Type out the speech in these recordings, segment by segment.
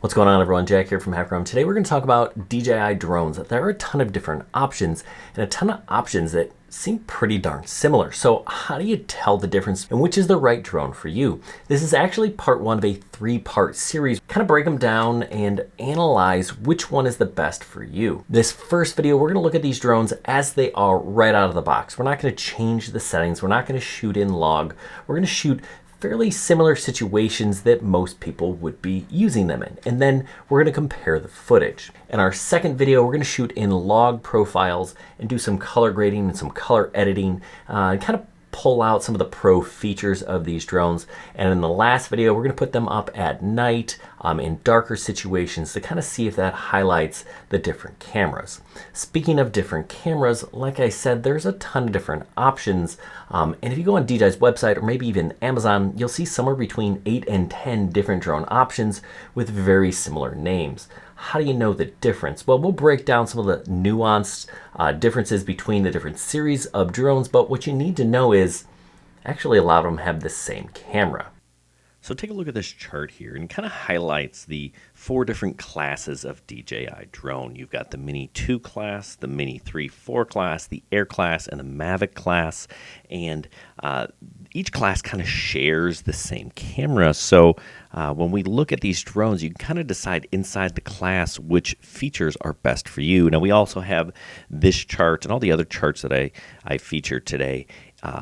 What's going on, everyone? Jack here from HackerRoom. Today we're going to talk about DJI drones. There are a ton of different options and a ton of options that seem pretty darn similar. So how do you tell the difference and which is the right drone for you? This is actually part one of a three-part series. Kind of break them down and analyze which one is the best for you. This first video, we're going to look at these drones as they are right out of the box. We're not going to change the settings. We're not going to shoot in log. We're going to shoot fairly similar situations that most people would be using them in. And then we're going to compare the footage. In our second video, we're going to shoot in log profiles and do some color grading and some color editing and kind of pull out some of the pro features of these drones. And in the last video, we're going to put them up at night in darker situations to kind of see if that highlights the different cameras. Speaking of different cameras, like I said, there's a ton of different options. And if you go on DJI's website or maybe even Amazon, you'll see somewhere between 8 and 10 different drone options with very similar names. How do you know the difference? Well, we'll break down some of the nuanced differences between the different series of drones, but what you need to know is actually a lot of them have the same camera. So take a look at this chart here and kind of highlights the 4 different classes of DJI drone. You've got the Mini 2 class, the Mini 3-4 class, the Air class, and the Mavic class. And each class kind of shares the same camera. So when we look at these drones, you can kind of decide inside the class which features are best for you. Now, we also have this chart and all the other charts that I featured today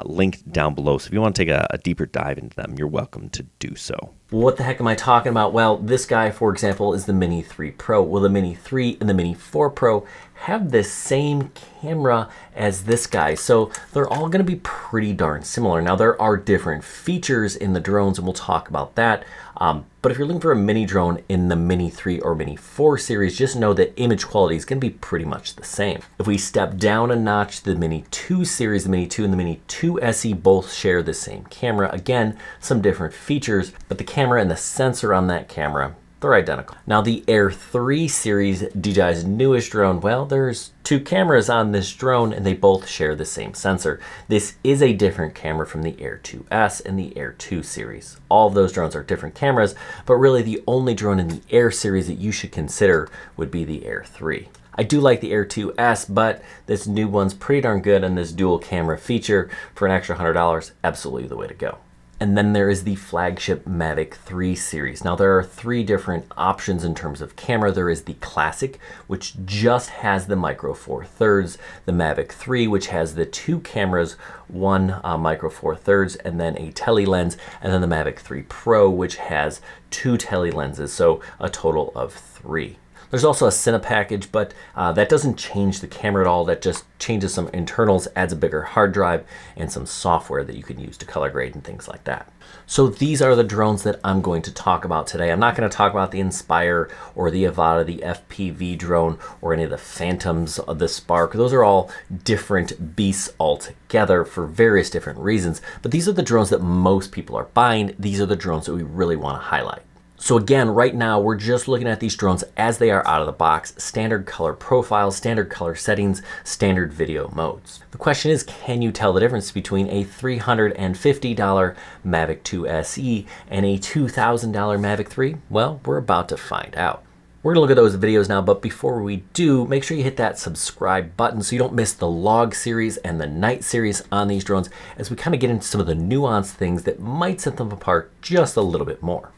linked down below. So if you want to take a deeper dive into them, you're welcome to do so. What the heck am I talking about? Well, this guy, for example, is the Mini 3 Pro. Well, the Mini 3 and the Mini 4 Pro have the same camera as this guy. So they're all going to be pretty darn similar. Now, there are different features in the drones, and we'll talk about that. But if you're looking for a mini drone in the Mini 3 or Mini 4 series, just know that image quality is going to be pretty much the same. If we step down a notch, the Mini 2 series, the Mini 2 and the Mini 2 SE both share the same camera. Again, some different features, but the camera and the sensor on that camera, they're identical. Now, the Air 3 series, DJI's newest drone, well, there's 2 cameras on this drone and they both share the same sensor. This is a different camera from the Air 2S and the Air 2 series. All of those drones are different cameras, but really the only drone in the Air series that you should consider would be the Air 3. I do like the Air 2S, but this new one's pretty darn good, and this dual camera feature for an extra $100, absolutely the way to go. And then there is the flagship Mavic 3 series. Now, there are 3 different options in terms of camera. There is the Classic, which just has the micro four thirds, the Mavic 3, which has the 2 cameras, 1 micro four thirds, and then a tele lens, and then the Mavic 3 Pro, which has 2 tele lenses, so a total of 3. There's also a Cine package, but that doesn't change the camera at all. That just changes some internals, adds a bigger hard drive, and some software that you can use to color grade and things like that. So these are the drones that I'm going to talk about today. I'm not going to talk about the Inspire or the Avata, the FPV drone, or any of the Phantoms of the Spark. Those are all different beasts altogether for various different reasons. But these are the drones that most people are buying. These are the drones that we really want to highlight. So again, right now, we're just looking at these drones as they are out of the box, standard color profiles, standard color settings, standard video modes. The question is, can you tell the difference between a $350 Mavic 2 SE and a $2,000 Mavic 3? Well, we're about to find out. We're gonna look at those videos now, but before we do, make sure you hit that subscribe button so you don't miss the log series and the night series on these drones as we kind of get into some of the nuanced things that might set them apart just a little bit more.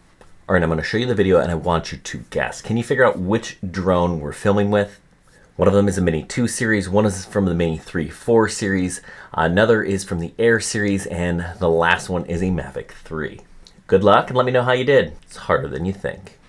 All right, I'm going to show you the video and I want you to guess. Can you figure out which drone we're filming with? One of them is a Mini 2 series, one is from the Mini 3-4 series, another is from the Air series, and the last one is a Mavic 3. Good luck and let me know how you did. It's harder than you think.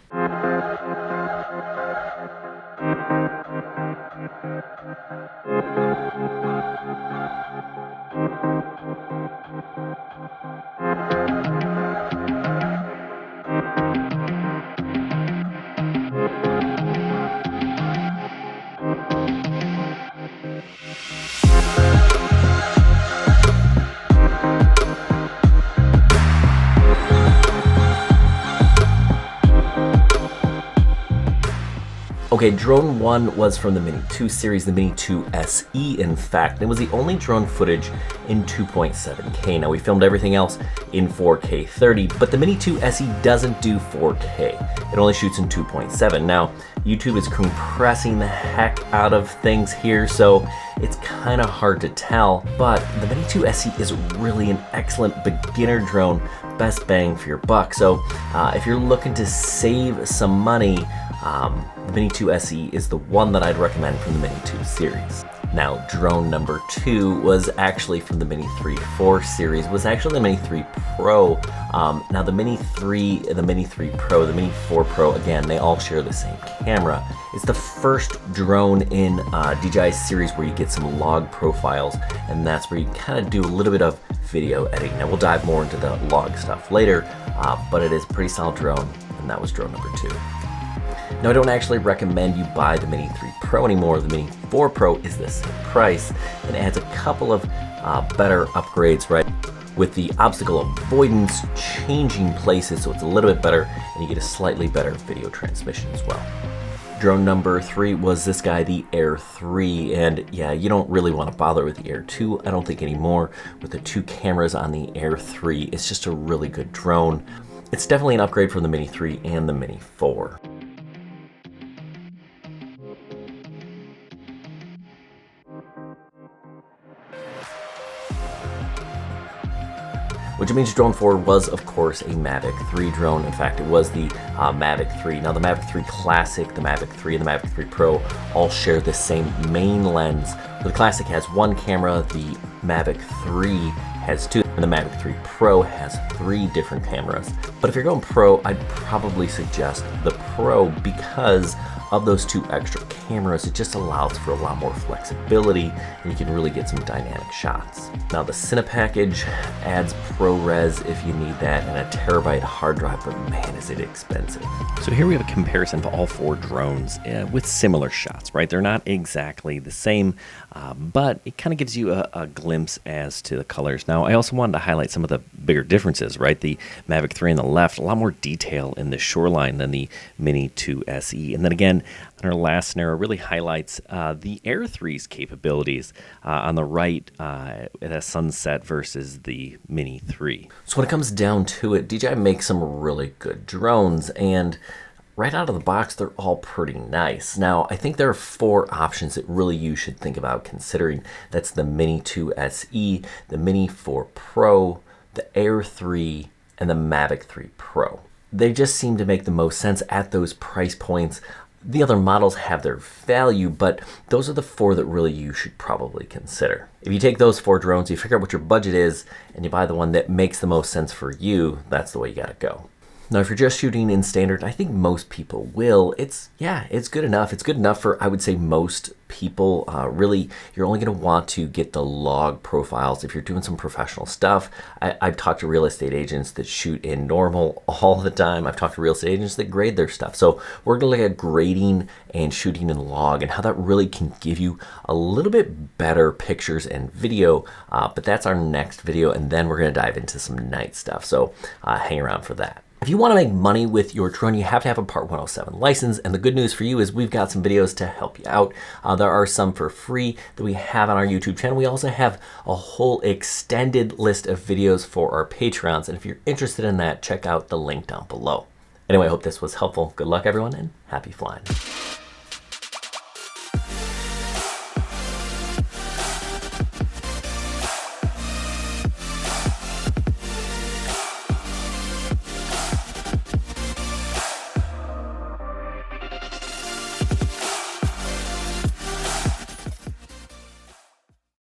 Okay, drone 1 was from the Mini 2 series, the Mini 2 SE in fact. It was the only drone footage in 2.7K. Now we filmed everything else in 4K 30, but the Mini 2 SE doesn't do 4K. It only shoots in 2.7. Now, YouTube is compressing the heck out of things here, so it's kind of hard to tell, but the Mini 2 SE is really an excellent beginner drone, best bang for your buck. So if you're looking to save some money, the Mini 2 SE is the one that I'd recommend from the Mini 2 series. Now, drone number 2 was actually from the Mini 3 4 series, was actually the Mini 3 Pro. Now the Mini 3, the Mini 3 Pro, the Mini 4 Pro, again, they all share the same camera. It's the first drone in DJI series where you get some log profiles, and that's where you kind of do a little bit of video editing. Now we'll dive more into the log stuff later, but it is a pretty solid drone, and that was drone number 2. Now, I don't actually recommend you buy the Mini 3 Pro anymore. The Mini 4 Pro is the same price and adds a couple of better upgrades, right? With the obstacle avoidance, changing places, so it's a little bit better, and you get a slightly better video transmission as well. Drone number 3 was this guy, the Air 3, and yeah, you don't really want to bother with the Air 2, I don't think anymore. With the 2 cameras on the Air 3, it's just a really good drone. It's definitely an upgrade from the Mini 3 and the Mini 4. Which means drone 4 was, of course, a Mavic 3 drone. In fact, it was the Mavic 3. Now, the Mavic 3 Classic, the Mavic 3, and the Mavic 3 Pro all share the same main lens. The Classic has 1 camera, the Mavic 3 has 2, and the Mavic 3 Pro has 3 different cameras. But if you're going Pro, I'd probably suggest the Pro because of those 2 extra cameras. It just allows for a lot more flexibility, and you can really get some dynamic shots. Now, the Cine package adds ProRes if you need that, and a terabyte hard drive, but man, is it expensive. So here we have a comparison of all 4 drones with similar shots, right? They're not exactly the same, but it kind of gives you a glimpse as to the colors. Now, I also wanted to highlight some of the bigger differences, right? The Mavic 3 on the left, a lot more detail in the shoreline than the Mini 2 SE. And then again, and our last scenario really highlights the Air 3's capabilities on the right at a sunset versus the Mini 3. So when it comes down to it, DJI makes some really good drones, and right out of the box, they're all pretty nice. Now, I think there are 4 options that really you should think about considering. That's the Mini 2 SE, the Mini 4 Pro, the Air 3, and the Mavic 3 Pro. They just seem to make the most sense at those price points. The other models have their value, but those are the 4 that really you should probably consider. If you take those 4 drones, you figure out what your budget is, and you buy the one that makes the most sense for you, that's the way you gotta go. Now, if you're just shooting in standard, I think most people will. It's good enough. It's good enough for, I would say, most people. Really, you're only going to want to get the log profiles if you're doing some professional stuff. I've talked to real estate agents that shoot in normal all the time. I've talked to real estate agents that grade their stuff. So we're going to look at grading and shooting in log and how that really can give you a little bit better pictures and video. But that's our next video, and then we're going to dive into some night stuff. So hang around for that. If you want to make money with your drone, you have to have a Part 107 license, and the good news for you is we've got some videos to help you out. There are some for free that we have on our YouTube channel. We also have a whole extended list of videos for our Patreons, and if you're interested in that, check out the link down below. Anyway, I hope this was helpful. Good luck, everyone, and happy flying.